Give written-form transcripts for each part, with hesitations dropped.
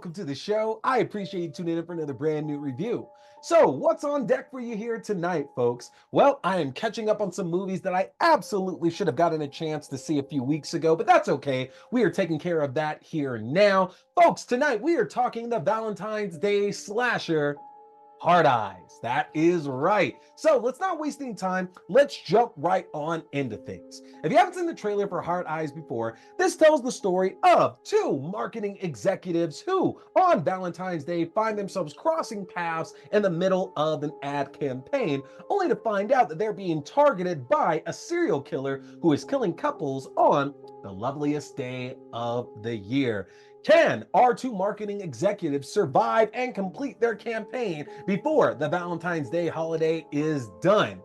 welcome to the show. I appreciate you tuning in for another brand new review. So, what's on deck for you here tonight, folks? Well, I am catching up on some movies that I absolutely should have gotten a chance to see a few weeks ago, but that's okay. We are taking care of that here now. Folks, tonight we are talking the Valentine's Day slasher, Hard Eyes. That is right. So let's not waste any time. Let's jump right on into things. If you haven't seen the trailer for Hard Eyes before, this tells the story of two marketing executives who, on Valentine's Day, find themselves crossing paths in the middle of an ad campaign, only to find out that they're being targeted by a serial killer who is killing couples on the loveliest day of the year. Can our two marketing executives survive and complete their campaign before the Valentine's Day holiday is done?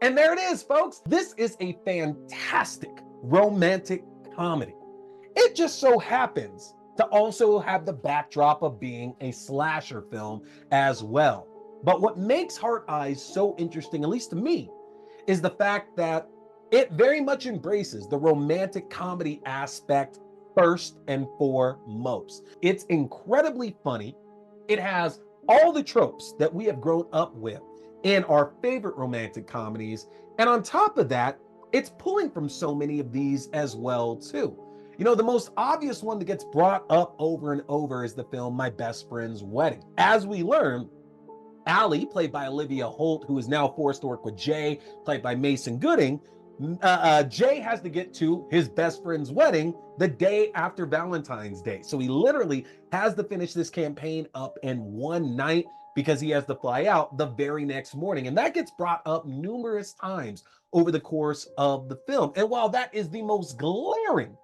And there it is, folks. This is a fantastic romantic comedy. It just so happens to also have the backdrop of being a slasher film as well. But what makes Hard Eyes so interesting, at least to me, is the fact that it very much embraces the romantic comedy aspect first and foremost. It's incredibly funny. It has all the tropes that we have grown up with in our favorite romantic comedies. And on top of that, it's pulling from so many of these as well, too. You know, the most obvious one that gets brought up over and over is the film My Best Friend's Wedding. As we learn, Allie, played by Olivia Holt, who is now forced to work with Jay, played by Mason Gooding, Jay has to get to his best friend's wedding the day after Valentine's Day. So he literally has to finish this campaign up in one night because he has to fly out the very next morning. And that gets brought up numerous times over the course of the film. And while that is the most glaring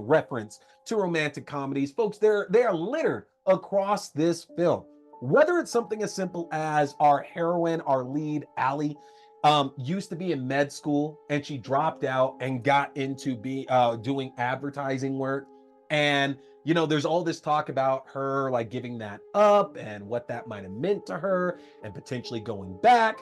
reference to romantic comedies, folks, they are littered across this film. Whether it's something as simple as our heroine, our lead, Allie, used to be in med school and she dropped out and got into doing advertising work. And, you know, there's all this talk about her like giving that up and what that might have meant to her and potentially going back.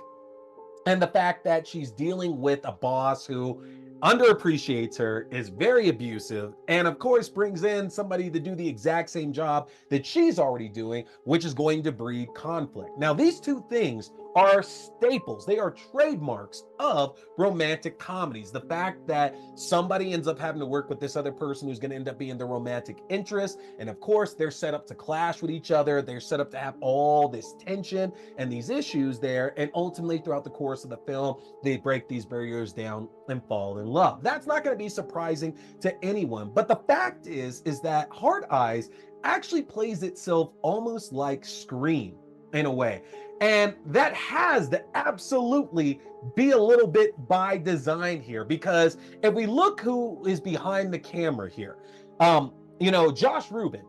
And the fact that she's dealing with a boss who underappreciates her, is very abusive, and of course brings in somebody to do the exact same job that she's already doing, which is going to breed conflict. Now, these two things are staples. They are trademarks of romantic comedies. The fact that somebody ends up having to work with this other person who's going to end up being the romantic interest. And of course, they're set up to clash with each other. They're set up to have all this tension and these issues there. And ultimately, throughout the course of the film, they break these barriers down and fall in love. That's not going to be surprising to anyone. But the fact is that Hard Eyes actually plays itself almost like Scream in a way. And that has to absolutely be a little bit by design here, because if we look who is behind the camera here, you know, Josh Rubin,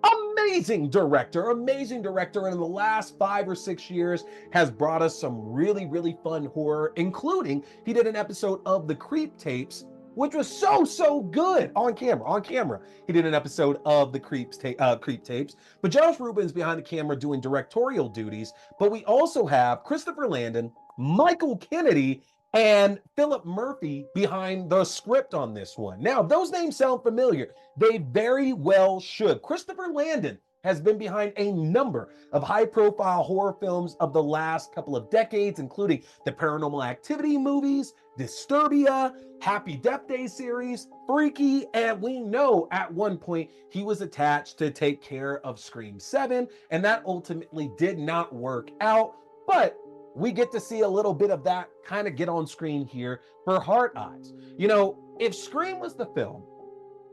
amazing director, and in the last 5 or 6 years has brought us some really fun horror, including he did an episode of The Creep Tapes, which was so good on camera. He did an episode of the Creep Tapes, but Josh Rubin's behind the camera doing directorial duties. But we also have Christopher Landon, Michael Kennedy, and Philip Murphy behind the script on this one. Now, those names sound familiar. They very well should. Christopher Landon has been behind a number of high-profile horror films of the last couple of decades, including the Paranormal Activity movies, Disturbia, Happy Death Day series, Freaky, and we know at one point he was attached to take care of Scream 7, and that ultimately did not work out, but we get to see a little bit of that kind of get on screen here for Hard Eyes. You know, if Scream was the film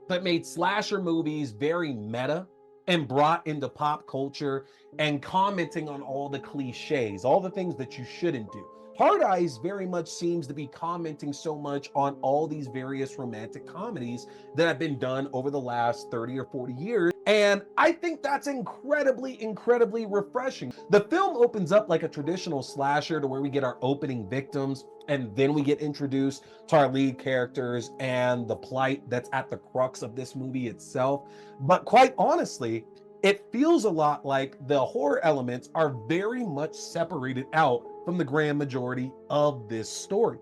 that made slasher movies very meta and brought into pop culture and commenting on all the cliches, all the things that you shouldn't do, Hard Eyes very much seems to be commenting so much on all these various romantic comedies that have been done over the last 30 or 40 years. And I think that's incredibly refreshing. The film opens up like a traditional slasher, to where we get our opening victims, and then we get introduced to our lead characters and the plight that's at the crux of this movie itself. But quite honestly, it feels a lot like the horror elements are very much separated out from the grand majority of this story.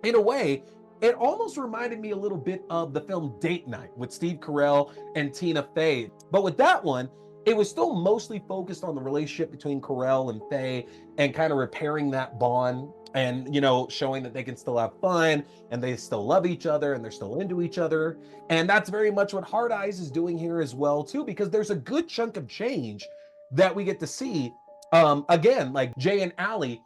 In a way, it almost reminded me a little bit of the film Date Night with Steve Carell and Tina Fey. But with that one, it was still mostly focused on the relationship between Carell and Faye and kind of repairing that bond and, you know, showing that they can still have fun and they still love each other and they're still into each other. And that's very much what Hard Eyes is doing here as well, too, because there's a good chunk of change that we get to see. Again, like Jay and Allie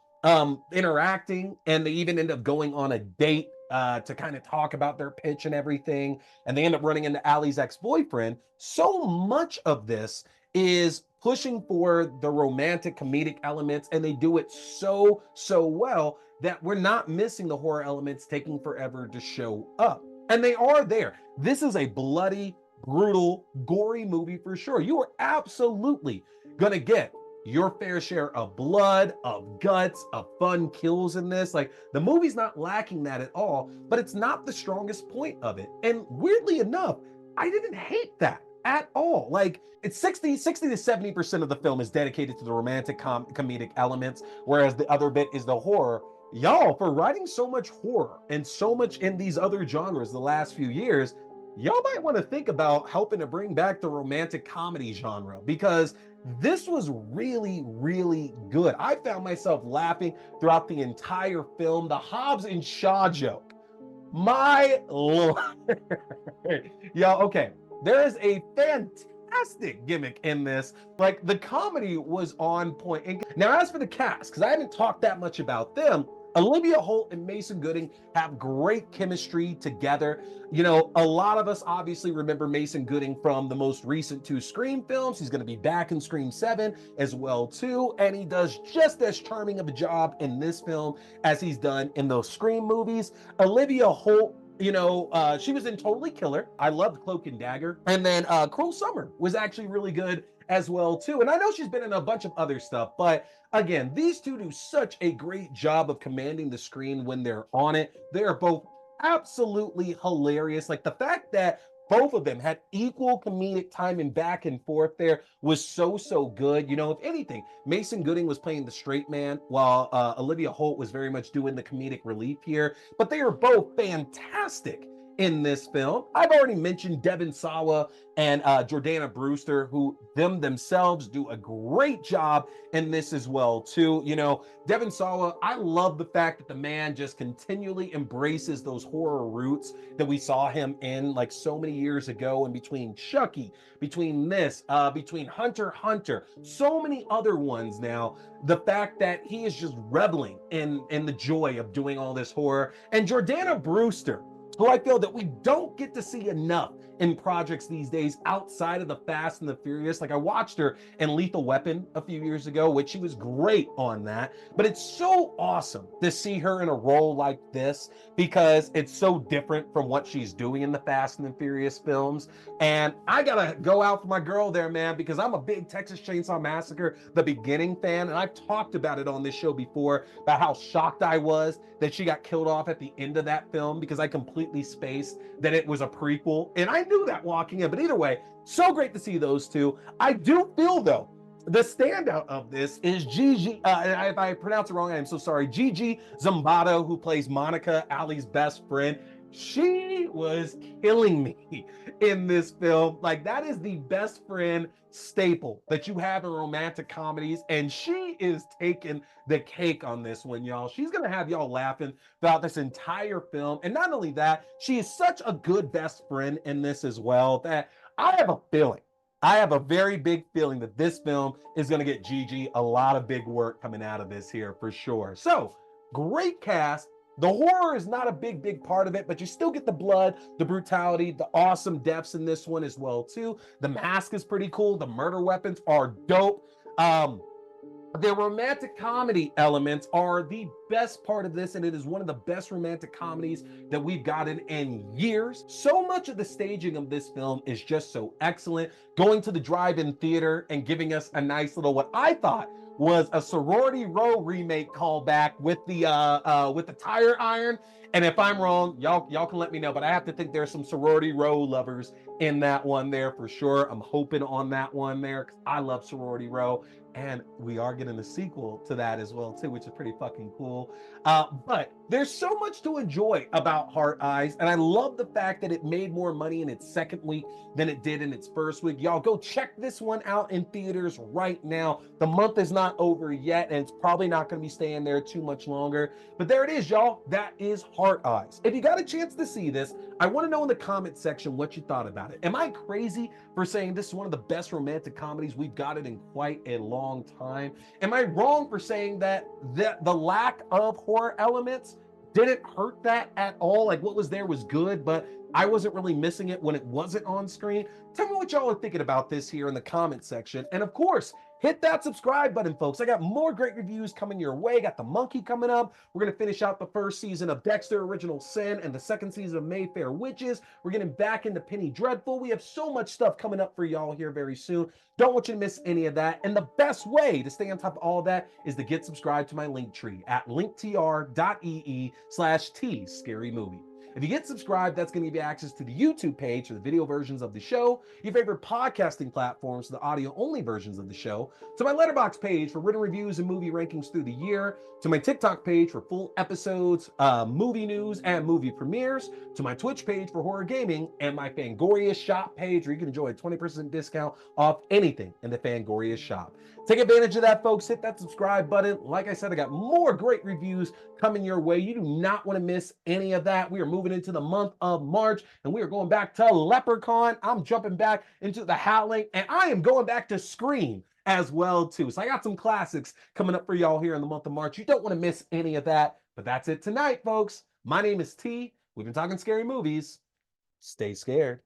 interacting, and they even end up going on a date to kind of talk about their pitch and everything. And they end up running into Allie's ex-boyfriend. So much of this is pushing for the romantic comedic elements, and they do it so well that we're not missing the horror elements taking forever to show up. And they are there. This is a bloody, brutal, gory movie for sure. You are absolutely gonna get your fair share of blood, of guts, of fun kills in this. Like, the movie's not lacking that at all, but it's not the strongest point of it. And weirdly enough, I didn't hate that at all. Like, it's 60 to 70% of the film is dedicated to the romantic comedic elements, whereas the other bit is the horror. Y'all, for writing so much horror and so much in these other genres the last few years, y'all might want to think about helping to bring back the romantic comedy genre, because this was really good. I found myself laughing throughout the entire film. The Hobbs and Shaw joke, my lord. Y'all, okay, there is a fantastic gimmick in this. Like, the comedy was on point. And now, as for the cast, because I haven't talked that much about them, Olivia Holt and Mason Gooding have great chemistry together. You know, a lot of us obviously remember Mason Gooding from the most recent 2 Scream films. He's going to be back in Scream 7 as well too, and he does just as charming of a job in this film as he's done in those Scream movies. Olivia Holt, you know, she was in Totally Killer. I loved Cloak and Dagger. And then Cruel Summer was actually really good as well too. And I know she's been in a bunch of other stuff, but again, these two do such a great job of commanding the screen when they're on it. They are both absolutely hilarious. Like, the fact that both of them had equal comedic timing back and forth there was so good. You know, if anything, Mason Gooding was playing the straight man, while Olivia Holt was very much doing the comedic relief here. But they are both fantastic in this film. I've already mentioned Devon Sawa and Jordana Brewster, who themselves do a great job in this as well too. You know, Devon Sawa, I love the fact that the man just continually embraces those horror roots that we saw him in like so many years ago, and between Chucky, between this, between Hunter x Hunter, so many other ones now. The fact that he is just reveling in the joy of doing all this horror. And Jordana Brewster, who I feel that we don't get to see enough in projects these days outside of the Fast and the Furious. Like, I watched her in Lethal Weapon a few years ago, which she was great on that. But it's so awesome to see her in a role like this, because it's so different from what she's doing in the Fast and the Furious films. And I gotta go out for my girl there, man, because I'm a big Texas Chainsaw Massacre The Beginning fan, and I've talked about it on this show before, about how shocked I was that she got killed off at the end of that film, because I completely spaced that it was a prequel, and I knew that walking in. But either way, so great to see those two. I do feel, though, the standout of this is Gigi, if I pronounce it wrong, I'm so sorry, Gigi Zimbardo, who plays Monica, Allie's best friend. She was killing me in this film. Like, that is the best friend staple that you have in romantic comedies, and she is taking the cake on this one, y'all. She's gonna have y'all laughing throughout this entire film. And not only that, she is such a good best friend in this as well, that I have a feeling, I have a very big feeling that this film is going to get Gigi a lot of big work coming out of this here for sure. So, great cast. The horror is not a big part of it, but you still get the blood, the brutality, the awesome deaths in this one as well too. The mask is pretty cool. The murder weapons are dope. The romantic comedy elements are the best part of this, and it is one of the best romantic comedies that we've gotten in years. So much of the staging of this film is just so excellent. Going to the drive-in theater and giving us a nice little, what I thought was a Sorority Row remake callback with the tire iron. And if I'm wrong, y'all can let me know, but I have to think there's some Sorority Row lovers in that one there for sure. I'm hoping on that one there, because I love Sorority Row. And we are getting a sequel to that as well too, which is pretty fucking cool. But there's so much to enjoy about Heart Eyes, and I love the fact that it made more money in its second week than it did in its first week. Y'all go check this one out in theaters right now. The month is not over yet, and it's probably not going to be staying there too much longer. But there it is, y'all. That is Heart Eyes. If you got a chance to see this, I want to know in the comment section what you thought about it. Am I crazy for saying this is one of the best romantic comedies we've got it in quite a long time? Am I wrong for saying that the lack of horror elements didn't hurt that at all? Like what was there was good, but I wasn't really missing it when it wasn't on screen. Tell me what y'all are thinking about this here in the comment section. And of course, hit that subscribe button, folks. I got more great reviews coming your way. Got The Monkey coming up. We're going to finish out the first season of Dexter Original Sin and the second season of Mayfair Witches. We're getting back into Penny Dreadful. We have so much stuff coming up for y'all here very soon. Don't want you to miss any of that. And the best way to stay on top of all of that is to get subscribed to my link tree at linktr.ee/T Scary Movie. If you get subscribed, that's going to give you access to the YouTube page for the video versions of the show, your favorite podcasting platforms for the audio-only versions of the show, to my Letterboxd page for written reviews and movie rankings through the year, to my TikTok page for full episodes, movie news, and movie premieres, to my Twitch page for horror gaming, and my Fangoria shop page where you can enjoy a 20% discount off anything in the Fangoria shop. Take advantage of that, folks. Hit that subscribe button. Like I said, I got more great reviews coming your way. You do not want to miss any of that. We are moving into the month of March, and we are going back to Leprechaun. I'm jumping back into The Howling, and I am going back to Scream as well, too. So I got some classics coming up for y'all here in the month of March. You don't want to miss any of that. But that's it tonight, folks. My name is T. We've been talking scary movies. Stay scared.